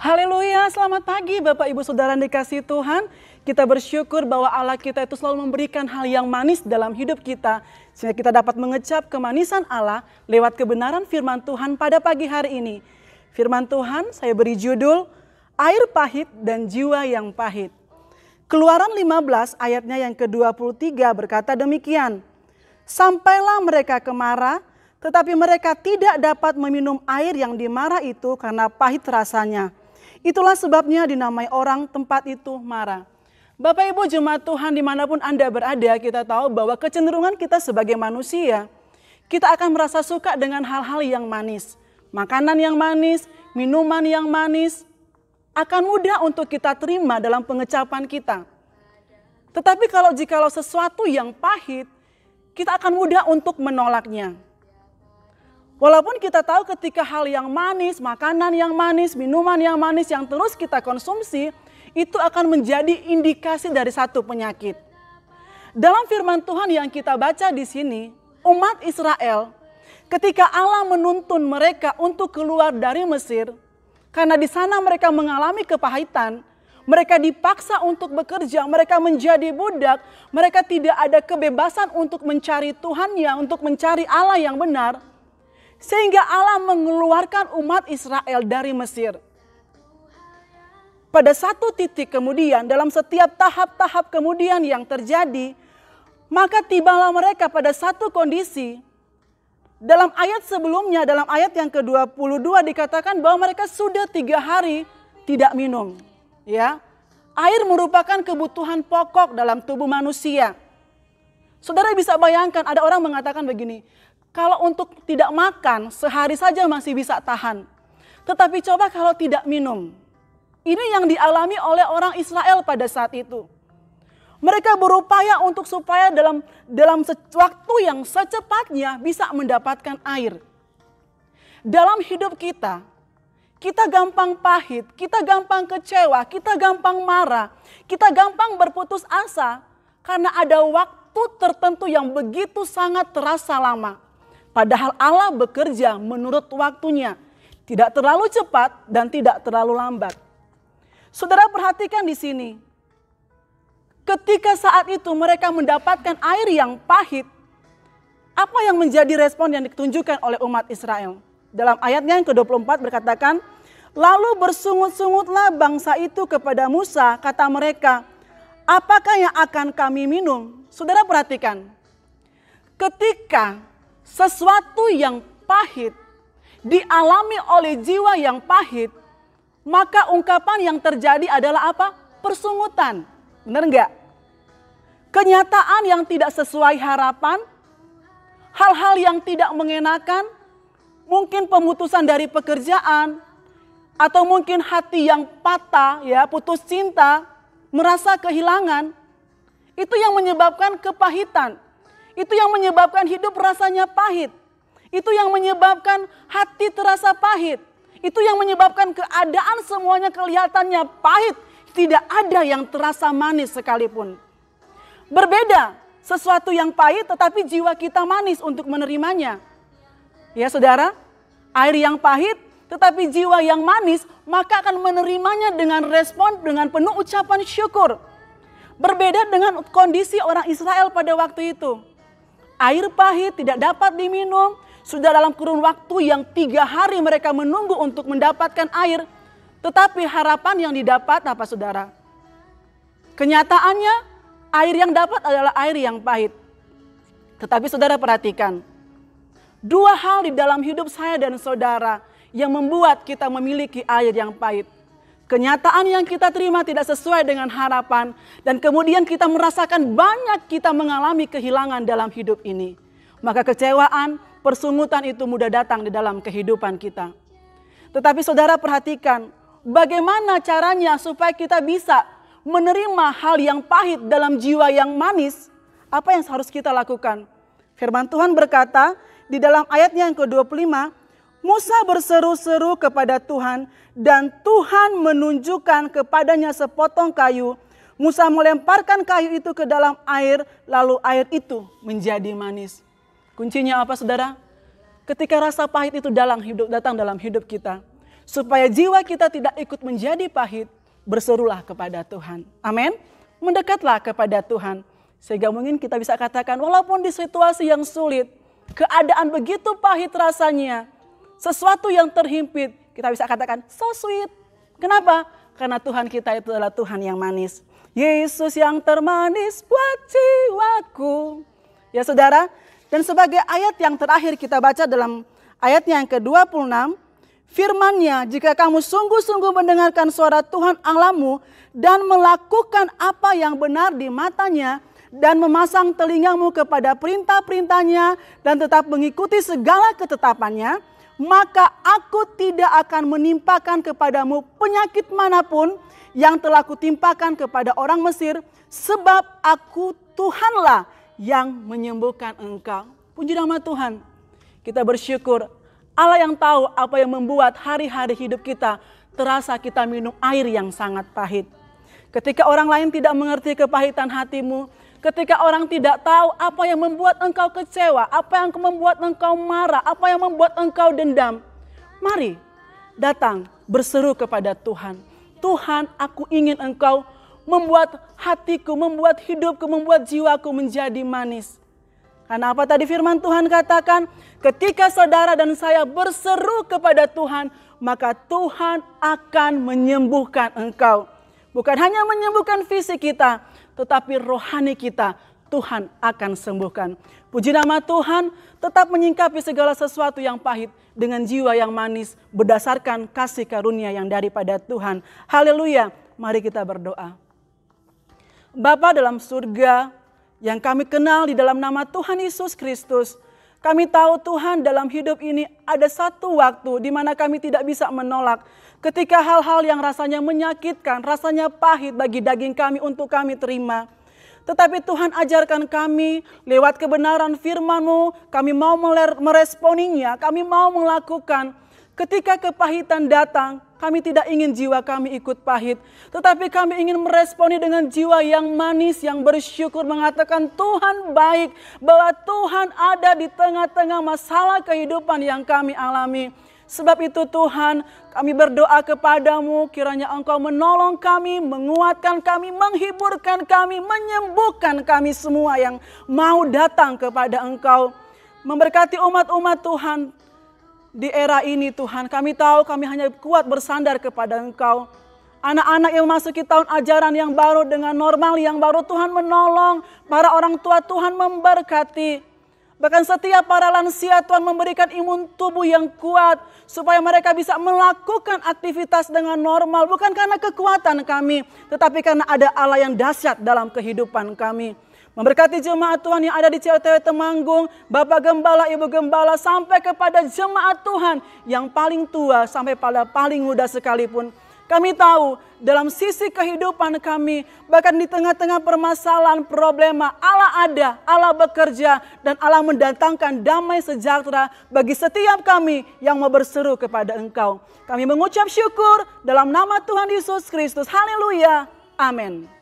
Haleluya, selamat pagi Bapak Ibu Saudara yang dikasihi Tuhan. Kita bersyukur bahwa Allah kita itu selalu memberikan hal yang manis dalam hidup kita. Sehingga kita dapat mengecap kemanisan Allah lewat kebenaran firman Tuhan pada pagi hari ini. Firman Tuhan saya beri judul, Air Pahit dan Jiwa yang Pahit. Keluaran 15 ayatnya yang ke-23 berkata demikian. Sampailah mereka ke Mara, tetapi mereka tidak dapat meminum air yang di Mara itu karena pahit rasanya. Itulah sebabnya dinamai orang tempat itu Mara. Bapak Ibu jemaat Tuhan dimanapun Anda berada, kita tahu bahwa kecenderungan kita sebagai manusia, kita akan merasa suka dengan hal-hal yang manis. Makanan yang manis, minuman yang manis, akan mudah untuk kita terima dalam pengecapan kita. Tetapi jikalau sesuatu yang pahit, kita akan mudah untuk menolaknya. Walaupun kita tahu ketika hal yang manis, makanan yang manis, minuman yang manis yang terus kita konsumsi, itu akan menjadi indikasi dari satu penyakit. Dalam firman Tuhan yang kita baca di sini, umat Israel ketika Allah menuntun mereka untuk keluar dari Mesir, karena di sana mereka mengalami kepahitan, mereka dipaksa untuk bekerja, mereka menjadi budak, mereka tidak ada kebebasan untuk mencari Tuhannya, untuk mencari Allah yang benar. Sehingga Allah mengeluarkan umat Israel dari Mesir. Pada satu titik kemudian, dalam setiap tahap-tahap kemudian yang terjadi, maka tibalah mereka pada satu kondisi. Dalam ayat sebelumnya, dalam ayat yang ke-22 dikatakan bahwa mereka sudah 3 hari tidak minum. Ya, air merupakan kebutuhan pokok dalam tubuh manusia. Saudara bisa bayangkan ada orang mengatakan begini, kalau untuk tidak makan sehari saja masih bisa tahan. Tetapi coba kalau tidak minum. Ini yang dialami oleh orang Israel pada saat itu. Mereka berupaya untuk supaya dalam waktu yang secepatnya bisa mendapatkan air. Dalam hidup kita gampang pahit, kita gampang kecewa, kita gampang marah, kita gampang berputus asa karena ada waktu tertentu yang begitu sangat terasa lama. Padahal Allah bekerja menurut waktunya, tidak terlalu cepat dan tidak terlalu lambat. Saudara perhatikan di sini, ketika saat itu mereka mendapatkan air yang pahit, apa yang menjadi respon yang ditunjukkan oleh umat Israel? Dalam ayatnya yang ke-24 berkatakan, lalu bersungut-sungutlah bangsa itu kepada Musa, kata mereka, apakah yang akan kami minum? Saudara perhatikan, ketika sesuatu yang pahit dialami oleh jiwa yang pahit, maka ungkapan yang terjadi adalah apa? Persungutan. Benar enggak? Kenyataan yang tidak sesuai harapan, hal-hal yang tidak mengenakan, mungkin pemutusan dari pekerjaan, atau mungkin hati yang patah, ya, putus cinta, merasa kehilangan, itu yang menyebabkan kepahitan. Itu yang menyebabkan hidup rasanya pahit. Itu yang menyebabkan hati terasa pahit. Itu yang menyebabkan keadaan semuanya kelihatannya pahit. Tidak ada yang terasa manis sekalipun. Berbeda, sesuatu yang pahit tetapi jiwa kita manis untuk menerimanya. Ya saudara, air yang pahit tetapi jiwa yang manis maka akan menerimanya dengan respon dengan penuh ucapan syukur. Berbeda dengan kondisi orang Israel pada waktu itu. Air pahit tidak dapat diminum, sudah dalam kurun waktu yang 3 hari mereka menunggu untuk mendapatkan air. Tetapi harapan yang didapat apa saudara? Kenyataannya air yang dapat adalah air yang pahit. Tetapi saudara perhatikan, 2 hal di dalam hidup saya dan saudara yang membuat kita memiliki air yang pahit. Kenyataan yang kita terima tidak sesuai dengan harapan dan kemudian kita merasakan banyak kita mengalami kehilangan dalam hidup ini. Maka kecewaan, persungutan itu mudah datang di dalam kehidupan kita. Tetapi saudara perhatikan bagaimana caranya supaya kita bisa menerima hal yang pahit dalam jiwa yang manis. Apa yang harus kita lakukan? Firman Tuhan berkata di dalam ayatnya yang ke-25, Musa berseru-seru kepada Tuhan dan Tuhan menunjukkan kepadanya sepotong kayu. Musa melemparkan kayu itu ke dalam air, lalu air itu menjadi manis. Kuncinya apa saudara? Ketika rasa pahit itu datang dalam hidup kita, supaya jiwa kita tidak ikut menjadi pahit, berserulah kepada Tuhan. Amin. Mendekatlah kepada Tuhan. Sehingga mungkin kita bisa katakan walaupun di situasi yang sulit, keadaan begitu pahit rasanya, sesuatu yang terhimpit, kita bisa katakan so sweet. Kenapa? Karena Tuhan kita itu adalah Tuhan yang manis. Yesus yang termanis buat jiwaku. Ya saudara, dan sebagai ayat yang terakhir kita baca dalam ayatnya yang ke-26, firman-Nya, jika kamu sungguh-sungguh mendengarkan suara Tuhan Allahmu dan melakukan apa yang benar di matanya dan memasang telingamu kepada perintah-perintahnya dan tetap mengikuti segala ketetapannya, maka aku tidak akan menimpakan kepadamu penyakit manapun yang telah kutimpakan kepada orang Mesir, sebab aku Tuhanlah yang menyembuhkan engkau. Puji nama Tuhan. Kita bersyukur Allah yang tahu apa yang membuat hari-hari hidup kita terasa kita minum air yang sangat pahit. Ketika orang lain tidak mengerti kepahitan hatimu, ketika orang tidak tahu apa yang membuat engkau kecewa, apa yang membuat engkau marah, apa yang membuat engkau dendam, mari datang berseru kepada Tuhan. Tuhan, aku ingin engkau membuat hatiku, membuat hidupku, membuat jiwaku menjadi manis. Karena apa tadi firman Tuhan katakan? Ketika saudara dan saya berseru kepada Tuhan, maka Tuhan akan menyembuhkan engkau. Bukan hanya menyembuhkan fisik kita, tetapi rohani kita Tuhan akan sembuhkan. Puji nama Tuhan, tetap menyingkapi segala sesuatu yang pahit dengan jiwa yang manis berdasarkan kasih karunia yang daripada Tuhan. Haleluya, mari kita berdoa. Bapa dalam surga, yang kami kenal di dalam nama Tuhan Yesus Kristus, kami tahu Tuhan dalam hidup ini ada satu waktu di mana kami tidak bisa menolak. Ketika hal-hal yang rasanya menyakitkan, rasanya pahit bagi daging kami untuk kami terima. Tetapi Tuhan ajarkan kami lewat kebenaran firman-Mu, kami mau meresponinya, kami mau melakukan. Ketika kepahitan datang, kami tidak ingin jiwa kami ikut pahit. Tetapi kami ingin meresponi dengan jiwa yang manis, yang bersyukur, mengatakan Tuhan baik, bahwa Tuhan ada di tengah-tengah masalah kehidupan yang kami alami. Sebab itu Tuhan, kami berdoa kepadamu, kiranya Engkau menolong kami, menguatkan kami, menghiburkan kami, menyembuhkan kami semua yang mau datang kepada Engkau. Memberkati umat-umat Tuhan di era ini Tuhan. Kami tahu kami hanya kuat bersandar kepada Engkau. Anak-anak yang memasuki tahun ajaran yang baru dengan normal yang baru, Tuhan menolong. Para orang tua Tuhan memberkati. Bahkan setiap para lansia Tuhan memberikan imun tubuh yang kuat. Supaya mereka bisa melakukan aktivitas dengan normal. Bukan karena kekuatan kami. Tetapi karena ada Allah yang dahsyat dalam kehidupan kami. Memberkati jemaat Tuhan yang ada di COTW Temanggung. Bapak Gembala, Ibu Gembala. Sampai kepada jemaat Tuhan yang paling tua sampai pada paling muda sekalipun. Kami tahu dalam sisi kehidupan kami, bahkan di tengah-tengah permasalahan, problema, Allah ada, Allah bekerja, dan Allah mendatangkan damai sejahtera bagi setiap kami yang mau berseru kepada Engkau. Kami mengucap syukur dalam nama Tuhan Yesus Kristus. Haleluya. Amin.